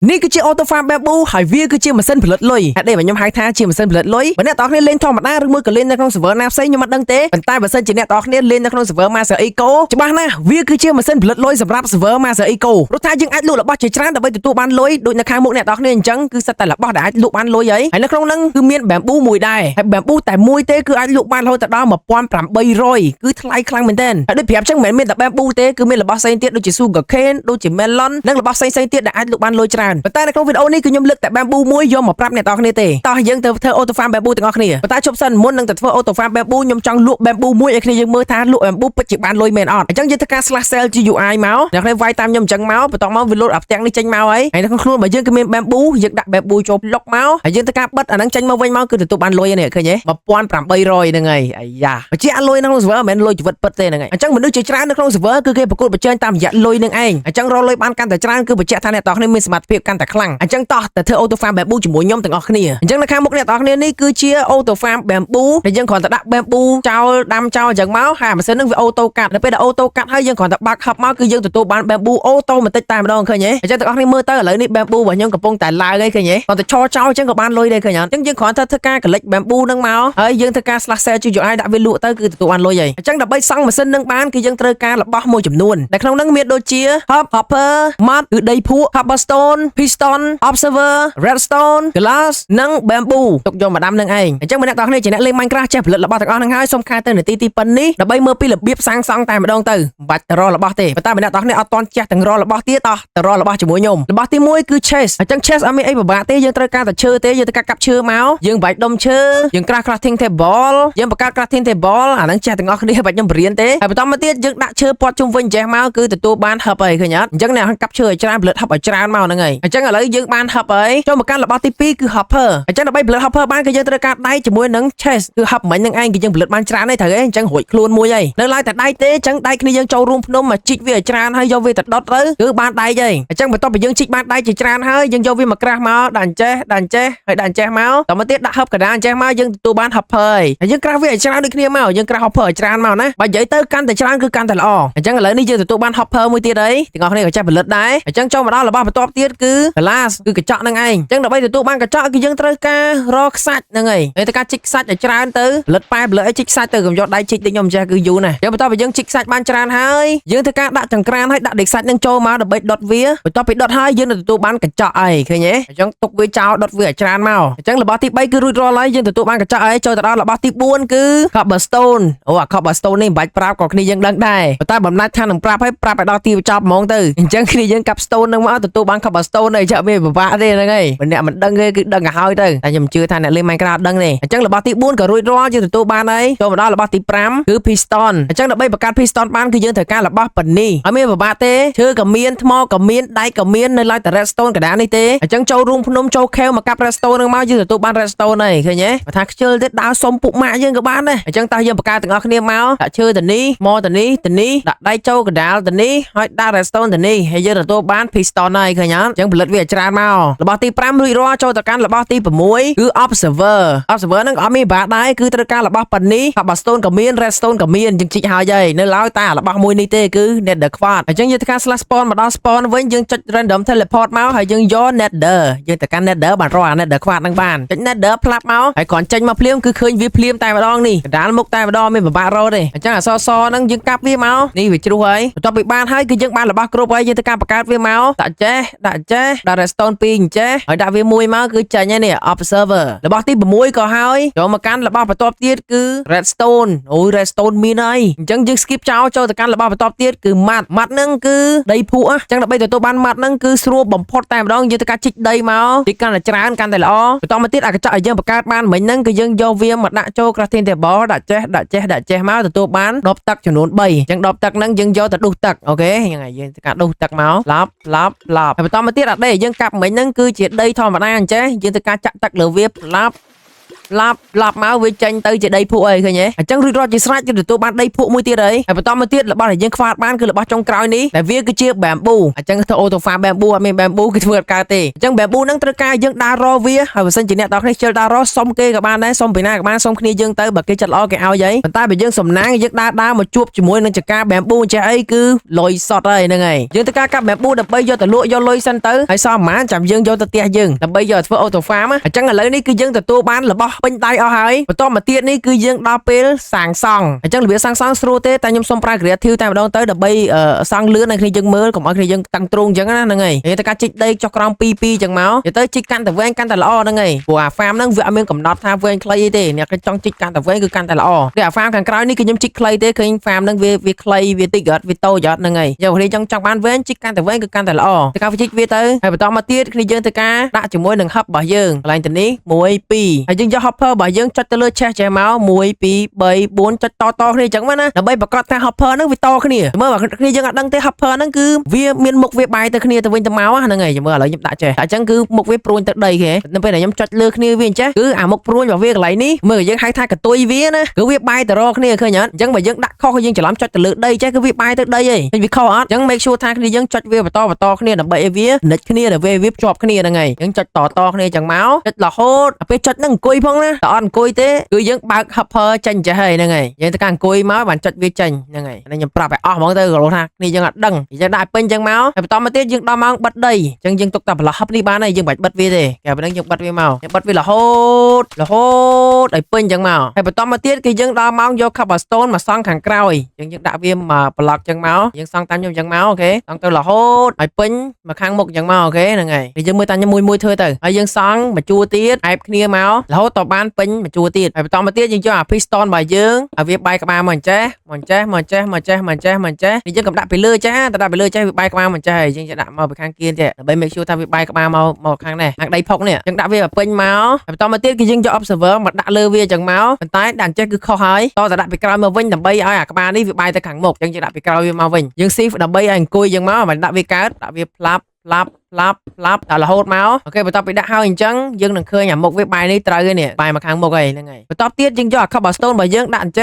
นี่คือ auto farm แบบบูหายវាគឺជាម៉ាស៊ីនផលិតលុយហេតុនេះខ្ញុំហៅថាជាម៉ាស៊ីនផលិតលុយបើអ្នកទាំងគ្នាលេងធម្មតាឬមួយក៏លេងនៅក្នុង server ណាផ្សេងខ្ញុំអត់ដឹងទេប៉ុន្តែបើសិនជាអ្នកទាំងគ្នាលេងនៅក្នុង server Master Eco ច្បាស់ណាស់វាគឺជាម៉ាស៊ីនផលិតលុយសម្រាប់ server Master Eco ព្រោះថាយើងអាចលក់របស់ជាច្រើនដើម្បីទទួលបានលុយដូចនៅខាងមុខអ្នកទាំងគ្នាអញ្ចឹងគឺសិតតែរបស់ដែលអាចលក់បានលុយហើយនៅក្នុងហ្នឹងគឺមាន bamboo មួយដែរហើយ bamboo តែមួយទេគឺអាចលក់បានរហូតដល់ 1800 គឺថ្លៃខ្លាំងមែនទែនហើយដូចប្រាប់អញ្ចឹងមិនមែនមានតែ bamboo ទេគឺមានរបស់ផ្សេងទៀតដូចជា sugar cane ដូចជា melon និងរបស់ផ្សេងៗទៀតដែលអាចលក់បានលុយច្រើនប៉ុន្តែនៅក្នុងវីដេអូនេះគឺខ្ញុំលើកតែ bamboo មួយយកមកប្រាប់អ្នកទាំងគ្នាទេតោះយើងទៅធ្វើ auto farm bamboo ទាំងអស់គ្នាប៉ុន្តែជប់សិនមុននឹងទៅធ្វើ auto farm bamboo ខ្ញុំចង់លក់ bamboo មួយឲ្យគ្នាយើងមើលថាលក់ bamboo ពិតជាបានលុយមែនអត់អញ្ចឹងយើងធ្វើការ slash sell GUI មកអ្នកគ្នាវាយតាមខ្ញុំអញ្ចឹងមកបន្ទាប់មកវា load អាផ្ទាំងនេះចេញមកហើយនៅក្នុងខ្លួនបើយើងគឺមាន bamboo យើងដាក់ bamboo ចូល block មកហើយយើងធ្វើការបិទអាហ្នឹងចេញមកវិញមកគឺទទួលបានលុយនេះឃើញទេ 1800 ហ្នឹងហើយអាយ៉ាបើជាលុយក្នុង server មិនមែនលុយជីវិតពិតទេហ្នឹងហើយអញ្ចឹងមនុស្សជាច្រើននៅក្នុង server គឺគេប្រកួតប្រជែងតាមរយៈលុយនឹងឯងអញ្ចឹងរកលុយបានកាន់តែច្រើនគឺបញ្ជាក់ថាអ្នកទាំងគ្នាមានសមត្ថភាពកាន់តែខ្លាំងអញ្ចឹងតោះទៅធ្វើ auto farm bamboo ជាមួយខ្ញុំទាំងអស់គ្នាអញ្ចឹងនៅខាងមុខអ្នកទាំងគ្នានេះគឺជា auto farm bamboo ដែលយើងគ្រាន់តែដាក់ bamboo ចោលដាំចោលអញ្ចឹងមកហើយម៉ាស៊ីនហ្នឹងវា auto កាត់ដល់ពេលដែល auto កាត់ហើយយើងគ្រាន់តែបាក់ hub មកគឺយើងទទួលបាន bamboo automatic តែម្ដងឃើញទេអញ្ចឹងទាំងអស់គ្នាមើលទៅឥឡូវនេះ bamboo របស់ខ្ញុំកំពុងតែឡើងហើយឃើញទេគ្រាន់តែឈរចោលអញ្ចឹងក៏បានលុយដែរឃើញអត់អញ្ចឹងយើងគ្រាន់តែធ្វើការ collect bamboo ហ្នឹងមកហើយយើងធ្វើការ slash sell GUI ដាក់វាលក់ទៅគឺទទួលបានលុយហើយអញ្ចឹងដើម្បីសង់ម៉ាស៊ីនហ្នឹងបានគឺយើងត្រូវការរបស់មួយចំនួនដែលក្នុងហ្នឹងមានដូចជា hub hopper mud គឺដីភក់ cobblestone piston observer redstone glass និង bamboo ទុកយកមកដាំនឹងឯងអញ្ចឹងអ្នកទាំងគ្នាជាអ្នកលេង Minecraft ចេះផលិតរបស់ទាំងអស់ហ្នឹងហើយសូមខែទៅនាទីទីប៉ុណ្នេះដើម្បីមើលពីរបៀបសាងសង់តែម្ដងទៅមិនបាច់ទៅរករបស់ទេប៉ុន្តែអ្នកទាំងគ្នាអត់តន់ចេះទាំងរករបស់ទៀតតោះទៅរករបស់ជាមួយខ្ញុំរបស់ទី1គឺ chest អញ្ចឹង chest អត់មានអីពិបាកទេយើងត្រូវការតែឈើទេយើងត្រូវការកាប់ឈើមកយើងបាច់ដុំឈើយើងក្រាស់ crafting table យើងបង្កើត crafting table អាហ្នឹងចេះទាំងអស់គ្នាបាច់ខ្ញុំបរៀនទេហើយបន្តមកទៀតយើងដាក់ឈើព័ទ្ធជុំវិញចេះមកគឺទទួលបាន hub ហើយឃើញអត់អញ្ចឹងអ្នកកាប់ឈើឲ្យច្រើនផលិត hub ឲ្យច្រើនមកហ្នឹងហើយអញ្ចឹងឥឡូវយើងបាន hub ហើយចូលមកកាន់របស់ទី2គឺ hopper អញ្ចឹងដើម្បីផលិត hopper បានគឺយើងត្រូវការដៃជាមួយនឹង chest គឺ hub មិញហ្នឹងឯងគឺយើងផលិតបានច្រើនហើយត្រូវទេអញ្ចឹងរួចខ្លួនមួយហើយនៅឡើយតែដៃទេអញ្ចឹងដៃគ្នាយើងចូលរួមភ្នំមកជីកវាឲ្យច្រើនហើយយកវាទៅដុតទៅគឺបានដៃហើយអញ្ចឹងបន្ទាប់ពីយើងជីកបានដៃជាច្រើនហើយយើងយកវាមកក្រាស់មកដាក់អញ្ចេះហើយដាក់អញ្ចេះមកតមកទៀតដាក់ hub កណ្ដាលអញ្ចេះមកយើងទទួលបាន hopper ហើយយើងក្រាស់វាឲ្យច្រើនដូចគ្នាមកយើងក្រាស់ hopper ឲ្យច្រើនមកណាបើនិយាយទៅកាន់តែច្រើនគឺកាន់តែល្អអញ្ចឹងឥឡូវនេះយើងទទួលបាន hopper មួយទៀតហើយទាំងអស់គ្នាក៏ចេះផលិតដែរអញ្ចឹងចូលមកដល់របស់បន្ទាប់ទៀតគឺ glass គឺកញ្ចក់ហ្នឹងឯងអញ្ចឹងដើម្បីទទួលបានកញ្ចក់គឺយើងត្រូវការរកខ្សាច់ហ្នឹងហើយហើយត្រូវការជីកខ្សាច់ឲ្យច្រើនទៅផលិតប៉ែផលិតអីជីកខ្សាច់ទៅកុំយកដៃជីកដូចខ្ញុំចេះគឺយូរណាស់យើងបន្ទាប់ពីយើងជីកខ្សាច់បានច្រើនហើយយើងត្រូវការដាក់ចង្ក្រានហើយដាក់ដេកខ្សាច់ហ្នឹងចូលមកដើម្បីដុតវាបន្ទាប់ពីដុតហើយយើងនឹងទទួលបានកញ្ចក់អីឃើញទេអញ្ចឹងទុកវាចោលដុតវាឲ្យច្រើនមកអញ្ចឹងរបស់ទី3គឺរួចរាល់ហើយយើងទទួលបានកញ្ចក់អីចូលទៅដល់របស់ទី4គឺ cobblestone អូអា cobblestone នេះមិនបាច់ប្រាប់ក៏គ្នាយើងដឹងដែរប៉ុន្តែបំណាច់ថានឹងប្រាប់ឲ្យដល់ទីចប់ហ្មងទៅអញ្ចឹងគ្នាយើងកាប់ stone ហ្នឹងមកទទួលបាន cobblestone អីចាក់វាពិបាកទេហ្នឹងហើយបើអ្នកមិនដឹងទេគឺដឹងទៅហើយទៅតែខ្ញុំជឿថាអ្នកលេង Minecraft ដឹងទេអញ្ចឹងរបស់ទី4ក៏រួចរាល់យើងទទួលបានហើយចូលមកដល់របស់ទី5គឺ piston អញ្ចឹងដើម្បីបង្កើត piston បានគឺយើងត្រូវការរបស់ប៉ានីហើយមានពិបាកទេឈើក៏មានថ្មក៏មានដែកក៏មាននៅឡើយតែ redstone កណ្ដាលនេះទេអញ្ចឹងចូលរួមភ្នំចូលខេវមកកាប់ redstone ហ្នឹងមកយើងទទួលបាន redstone ហើយឃើញទេបើថាខ្ជិលទេដើរសុំពុកម៉ាក់យើងក៏បានដែរអញ្ចឹងតោះយើងបង្កើតទាំងអស់គ្នាមកដាក់ឈើទៅនេះមកទៅនេះដាក់ដែកចូលកណ្ដាលទៅនេះហើយដាក់ redstone ទៅនេះហើយយើងទទួលបាន piston ហើយឃើញអត់អញ្ចឹងផលិតវាច្រើនមករបស់ទី5រួចរាល់ចូលទៅកាន់របស់ទី6គឺ observer ហ្នឹងក៏អត់មានបាក់ដែរគឺត្រូវការរបស់ប៉ានី cobblestone ក៏មាន redstone ក៏មានយើងជីកហើយនៅឡើយតែរបស់មួយនេះទេគឺ nether quartz អញ្ចឹងយើងធ្វើការ slash spawn មកដល់ spawn វិញយើងចុច random teleport មកហើយយើងយក nether យើងទៅកាន់ nether បានរកអា nether quartz ហ្នឹងបានចុច nether ផ្លាប់មកហើយគ្រាន់ចេញមកភ្លាមគឺឃើញវាភ្លាមតែម្ដងនេះកណ្ដាលមុខតែម្ដងមានពិបាករកទេអញ្ចឹងអសសហ្នឹងយើងកាប់វាមកនេះវាជ្រុះហើយបន្ទាប់ពីបានហើយគឺយើងបានរបស់គ្រប់ហើយយើងធ្វើការបង្កើតវាមកដាក់ចេះដាក់ redstone 2អញ្ចេះហើយដាក់វាមួយមកគឺចាញ់ហើយនេះ observer របស់ទី6ក៏ហើយចូលមកកាន់របស់បន្ទាប់ទៀតគឺ redstone អូយ redstone មានហើយអញ្ចឹងយើង skip ចោលចូលទៅកាន់របស់បន្ទាប់ទៀតគឺ mud ហ្នឹងគឺដីភក់អញ្ចឹងដើម្បីទទួលបាន mud ហ្នឹងគឺស្រួលបំផុតតែម្ដងយើងធ្វើការជីកដីមកទីកាន់តែច្រើនកាន់តែល្អបន្តមកទៀតអាកញ្ចក់ឲ្យយើងបង្កើតបានមិញហ្នឹងគឺយើងយកវាមកដាក់ចូល crafting table ដាក់ចេះមកទទួលបានដបទឹកចំនួន3អញ្ចឹងដបទឹកហ្នឹងយើងយកទៅដុសទឹកអូខេហ្នឹងហើយយើងធ្វើការដុសទឹកមកឡប់ហើយបន្តមកទៀតអាដីយើងកាប់មិញហ្នឹងគឺជាដីធម្មតាអញ្ចឹងយើងធ្វើការចាក់ទឹកលើវា មកវាចេញទៅជាដីភក់អីឃើញទេអញ្ចឹងរួចរាល់ជាស្រេចគឺទទួលបានដីភក់មួយទៀតហើយបន្តមកទៀតរបស់ដែលយើងខ្វះបានគឺរបស់ចុងក្រោយនេះដែលវាគឺជា bamboo អញ្ចឹងធ្វើ auto farm bamboo អត់មាន bamboo គឺធ្វើអត់កើតទេអញ្ចឹង bamboo ហ្នឹងត្រូវការយើងដើររកវាហើយបើសិនជាអ្នកនរគ្នាជិលដើររកសុំគេក៏បានដែរសុំពីណាក៏បានសុំគ្នាយើងទៅបើគេចិត្តល្អគេឲ្យហើយប៉ុន្តែបើយើងសំណាងយើងដើរមកជួបជាមួយនឹងចកា bamboo ចេះអីគឺលុយសតហើយហ្នឹងហើយយើងត្រូវការកាប់ bamboo ដើម្បីយកទៅលក់យកលុយសិនទៅហើយសល់ប្រហែលចាំយើងយកទៅផ្ទះយើងដើម្បីយកធ្វើ auto farm អញ្ចឹងឥឡូវនេះគឺយើងទទួលបានរបស់ពេញដៃអស់ហើយបន្តមកទៀតនេះគឺយើងដល់ពេលសាងសង់អញ្ចឹងរបៀបសាងសង់ស្រួលទេតែខ្ញុំសូមប្រើ creative តែម្ដងទៅដើម្បីសង់លឿនឲ្យគ្នាយើងមើលកុំឲ្យគ្នាយើងតាំងទ្រូងអញ្ចឹងណាហ្នឹងហើយយើងត្រូវការជីកដីចុះក្រោម2អញ្ចឹងមកទៅជីកកាន់តែវែងកាន់តែល្អហ្នឹងហើយព្រោះអា farm ហ្នឹងវាអត់មានកំណត់ថាវែងខ្លីទេអ្នកគេចង់ជីកកាន់តែវែងគឺកាន់តែល្អតែអា farm ខាងក្រោយនេះគឺខ្ញុំជីកខ្លីទេឃើញ farm ហ្នឹងវាខ្លីវាតិចអត់វាតូចអត់ហ្នឹងហើយយកគ្នាចង់បានវែងជីកកាន់តែវែងគឺកាន់តែល្អទៅការជីកវាទៅហើយបន្តមកទៀតគ្នាយើងត្រូវការដាក់ជាមួយនឹង hub របស់យើងកន្លែងទៅនេះ1 2ហើយយើងយក hopper របស់យើងចុចទៅលើឆេះចេះមក1 2 3 4ចុចតគ្នាអញ្ចឹងមកណាដើម្បីប្រកាសថា hopper ហ្នឹងវាតគ្នាមើលគ្នាយើងអត់ដឹងទេ hopper ហ្នឹងគឺវាមានមុខវាបែរទៅគ្នាទៅវិញទៅមកហ្នឹងហើយមើលឥឡូវខ្ញុំដាក់ចេះអញ្ចឹងគឺមុខវាព្រួញទៅដីគេនៅពេលដែលខ្ញុំចុចលើគ្នាវាអញ្ចឹងគឺអាមុខព្រួញរបស់វាកន្លែងនេះមើលយើងហៅថាកតុយវាណាគឺវាបែរទៅរកគ្នាឃើញអត់អញ្ចឹងបើយើងដាក់ខុសយើងច្រឡំចុចទៅលើដីចេះគឺវាបែរទៅដីហីឃើញវាខុសអត់អញ្ចឹង make sure ថាគ្នាយើងចុចវាបន្តគ្នាដើម្បីឲ្យវានិចគ្នាដើម្បីវាភ្ជាប់គ្នាហ្នឹងហើយយើងចុចតគ្នាអញ្ចឹងមកចុចរហូតពេលចុចហ្នឹងអង្គុយផងណាតែអត់អង្គុយទេគឺយើងបើក hopper ចេញចេះហើយហ្នឹងហើយយើងត្រូវការអង្គុយមកបានចុចវាចេញហ្នឹងហើយខ្ញុំប្រាប់ឲ្យអស់ហ្មងទៅគ្រូថាគ្នាយើងអត់ដឹងយើងដាក់ពេញអញ្ចឹងមកហើយបន្តមកទៀតយើងដល់ម៉ោងបិទដីអញ្ចឹងយើងទុកតែប្រឡោះ hub នេះបានហើយយើងបាច់បិទវាទេគេប៉ុណ្ណឹងយើងបិទវាមកយើងបិទវារហូតឲ្យពេញអញ្ចឹងមកហើយបន្តមកទៀតគឺយើងដល់ម៉ោងយក cobblestone មកសង់ខាងក្រោយយើងដាក់វាមកប្លុកអញ្ចឹងមកយើងសង់តាមខ្ញុំអញ្ចឹងមកអូខេសង់ទៅរហូតឲ្យពេញមកខាងមុខអញ្ចឹងមកអូខេហ្នឹងហើយយើងមើលតាមខ្ញុំមួយធ្វើទៅហើយយើងសង់មួយជួរទៀតអែបគ្នាមករហូតដល់បានពេញមួយជួរទៀតហើយបន្តមកទៀតយើងយកអា piston របស់យើងឲ្យវាបែកក្បាលមកអញ្ចេះយើងកំដាក់ពីលើចេះតែដាក់ពីលើចេះវាបែកក្បាលមកចេះហើយយើងจะដាក់មកពីខាងគៀនទេដើម្បី make sure ថាវាបែកក្បាលមកខាងនេះខាងដីផុកនេះយើងដាក់វាឲ្យពេញមកហើយបន្តមកទៀតគឺយើងយក observer មកដាក់លើវាអញ្ចឹងមកប៉ុន្តែដាក់ចេះគឺខុសហើយតតែដាក់ពីក្រោយមកវិញដើម្បីឲ្យអាក្បាលនេះវាបែកទៅខាងមុខយើងដាក់ពីក្រោយវាមកវិញយើង shift ដើម្បីឲ្យអង្គុយអញ្ចឹងមកមិនដាក់វាកើតដាក់វាផ្លាប់ដល់រហូតមកអូខេបន្ទាប់ពីដាក់ហើយអញ្ចឹងយើងនឹងឃើញអាមុខវាបែរនេះត្រូវហើយនេះបែរមកខាងមុខហើយហ្នឹងហើយបន្ទាប់ទៀតយើងយកអា cobblestone របស់យើងដាក់អញ្ចេ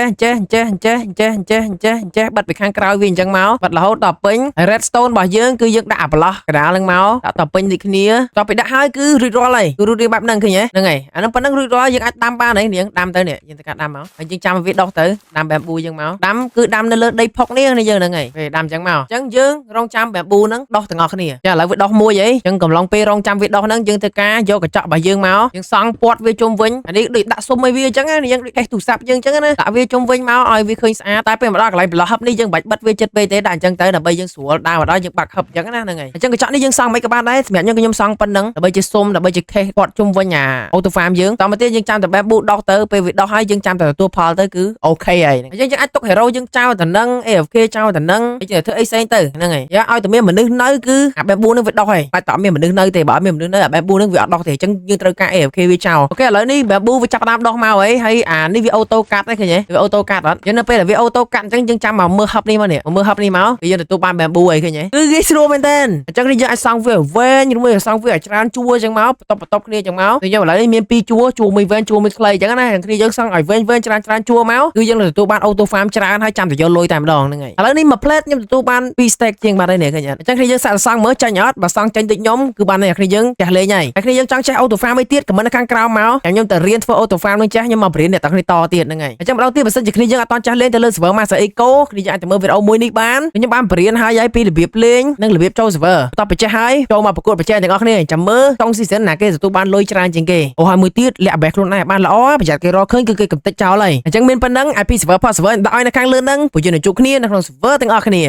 ះបិទពីខាងក្រោយវាអញ្ចឹងមកបិទរហូតដល់ពេញហើយ redstone របស់យើងគឺយើងដាក់អាប្លោះកដាលហ្នឹងមកដាក់ដល់ពេញដូចគ្នាបន្ទាប់ពីដាក់ហើយគឺរួចរាល់ហើយគឺរួចរាល់បែបហ្នឹងឃើញទេហ្នឹងហើយអាហ្នឹងប៉ុណ្ណឹងរួចរាល់យើងអាចដាំបានហើយនាងដាំទៅនេះយើងត្រូវការដាំមកហើយយើងចាំវាដុះទៅដាំ bamboo យើងមកដាំគឺដាំនៅលើដីផុកនេះយើងហ្នឹងហើយពេលដាំអញ្ចឹងមកអញ្ចឹងយើងរងចាំ bamboo ហ្នឹងដុះទាំងអស់គ្នាចាឥឡូវវាដុះមួយអីចឹងកំឡុងពេលរងចាំវាដុះហ្នឹងយើងត្រូវការយកកញ្ចក់របស់យើងមកយើងសង់ពាត់វាជុំវិញអានេះដូចដាក់ស៊ុំឲ្យវាអញ្ចឹងណាយើងដូចកេះទូរស័ព្ទយើងអញ្ចឹងណាដាក់វាជុំវិញមកឲ្យវាឃើញស្អាតតែពេលមកដល់កន្លែងប្រឡោះហឹបនេះយើងបាច់បិទវាចិត្តពេកទេដាក់អញ្ចឹងទៅដើម្បីយើងស្រួលដើរមកដល់យើងបាក់ហឹបអញ្ចឹងណាហ្នឹងហើយអញ្ចឹងកញ្ចក់នេះយើងសង់មិនក៏បានដែរសម្រាប់ខ្ញុំសង់ប៉ុណ្ណឹងដើម្បីជាស៊ុំដើម្បីជាខេសពាត់ជុំវិញអា auto farm យើងតមកទៀតយើងចាំតែ bamboo ដុះទៅពេលវាដុះហើយយើងចាំតែទទួលផលទៅគឺអូខេហើយអញ្ចឹងយើងអាចទុក hero យើងចោលតែនឹង AFK ចោលតែនឹងយើងធ្វើអីផ្សេងទៅហ្នឹងហើយយកឲ្យតែមានមនុស្សនៅគឺអា bamboo នឹងវាដុះហើយបាច់តើមានមនុស្សនៅទេបើអត់មានមនុស្សនៅអា bamboo នឹងវាអត់ដុះទេអញ្ចឹងយើងត្រូវការ AFK វាចោលអូខេឥឡូវនេះ bamboo វាចាប់ដើមដុះមកហើយអានេះវា auto កាត់ហ្នឹងឃើញទេវា auto កាត់អត់យើងនៅពេលដែលវា auto កាត់អញ្ចឹងយើងចាំមកមើល hub នេះមកនេះមើល hub នេះមកវាយើងទទួលបាន bamboo អីឃើញទេគឺគេស្រួលមែនតើអញ្ចឹងនេះយើងអាចសង់វាវែងឬមួយសង់វាឲ្យច្រើនជួរអញ្ចឹងមកបន្ទាប់គ្នាអញ្ចឹងមកគឺយើងឥឡូវនេះមាន2ជួរមួយវែងជួរមួយខ្លីអញ្ចឹងណាគ្នាយើងសង់ឲ្យវែងច្រើនជួរមកគឺយើងទទួលបាន auto farm ច្រើនហើយចាំតែយកលុយតែម្ដងហ្នឹងហើយឥឡូវនេះមួយ plate ខ្ញុំទទួលបាន2 stack ជាងបាត់ហើយនេះឃើញអត់អញ្ចឹងគ្នាយើងសាកសង់មើលចាញ់អត់បើសង់ចាញ់ដូចខ្ញុំគឺបានតែគ្នាយើងចេះលេងហើយគ្នាយើងចង់ចេះ auto farm ឲ្យទៀតខមមិននៅខាងក្រោមមកខ្ញុំទៅរៀនធ្វើ auto farm នឹងចេះខ្ញុំមកបរៀនអ្នកទាំងគ្នាតទៀតហ្នឹងហើយអញ្ចឹងម្ដងទៀតបើសិនជាគ្នាយើងអត់តចេះលេងទៅលើ server Master Eco គ្នាយើងអាចទៅមើលវីដេអូមួយនេះបានខ្ញុំបានបរៀនហើយពីរបៀបលេងនិងរបៀបចូល server តបចេះហើយចូលមកប្រកួតប្រជែងទាំងអស់គ្នាចាំមើលចុង season ណាគេទទួលបានលុយច្រើនជាងគេអូហើយមួយទៀតលាក់បែខ្លួនឯងបានល្អប្រយ័ត្នគេរកឃើញគឺគេកំទេចចោលហើយអញ្ចឹងមានប៉ុណ្ណឹង IP server ផត server ដាក់ឲ្យនៅខាងលើហ្នឹងពួកយើងនឹងជួបគ្នានៅក្នុង server ទាំងអស់គ្នា